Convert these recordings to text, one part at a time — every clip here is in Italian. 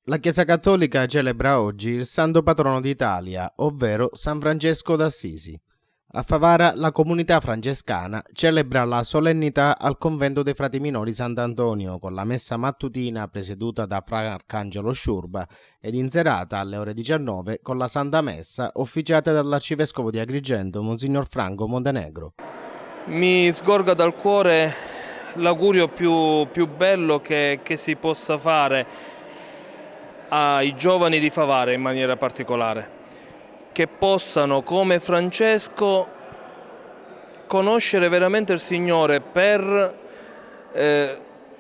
La Chiesa Cattolica celebra oggi il Santo Patrono d'Italia, ovvero San Francesco d'Assisi. A Favara la comunità francescana celebra la solennità al convento dei frati minori Sant'Antonio con la messa mattutina presieduta da Fra Arcangelo Sciurba ed in serata alle ore 19 con la Santa Messa officiata dall'arcivescovo di Agrigento Monsignor Franco Montenegro. Mi sgorga dal cuore l'augurio più bello che si possa fare ai giovani di Favara in maniera particolare, che possano, come Francesco, conoscere veramente il Signore per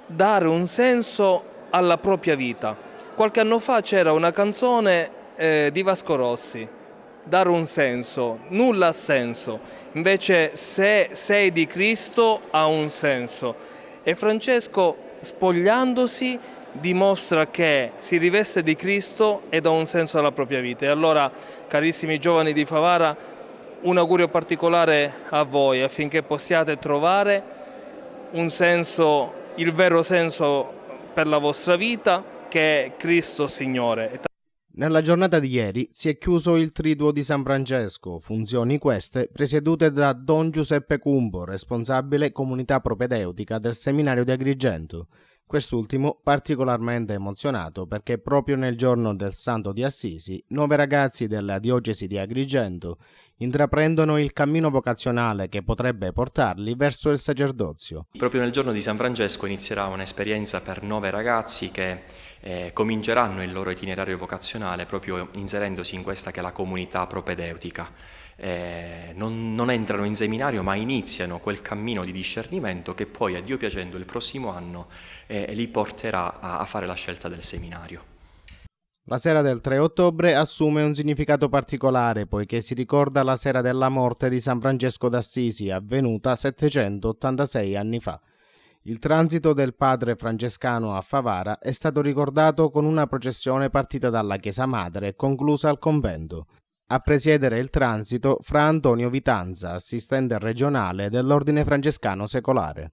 dare un senso alla propria vita. Qualche anno fa c'era una canzone di Vasco Rossi, dare un senso, nulla ha senso, invece se sei di Cristo ha un senso. E Francesco, spogliandosi, dimostra che si riveste di Cristo e dà un senso alla propria vita. E allora, carissimi giovani di Favara, un augurio particolare a voi affinché possiate trovare un senso, il vero senso per la vostra vita, che è Cristo Signore. Nella giornata di ieri si è chiuso il Triduo di San Francesco, funzioni queste presiedute da Don Giuseppe Cumbo, responsabile comunità propedeutica del seminario di Agrigento. Quest'ultimo particolarmente emozionato perché proprio nel giorno del Santo di Assisi 9 ragazzi della diocesi di Agrigento intraprendono il cammino vocazionale che potrebbe portarli verso il sacerdozio. Proprio nel giorno di San Francesco inizierà un'esperienza per 9 ragazzi che cominceranno il loro itinerario vocazionale proprio inserendosi in questa che è la comunità propedeutica. Non entrano in seminario ma iniziano quel cammino di discernimento che poi, a Dio piacendo, il prossimo anno li porterà a fare la scelta del seminario. La sera del 3 ottobre assume un significato particolare poiché si ricorda la sera della morte di San Francesco d'Assisi, avvenuta 786 anni fa. Il transito del padre francescano a Favara è stato ricordato con una processione partita dalla Chiesa Madre e conclusa al convento. A presiedere il transito Fra Antonio Vitanza, assistente regionale dell'Ordine Francescano Secolare.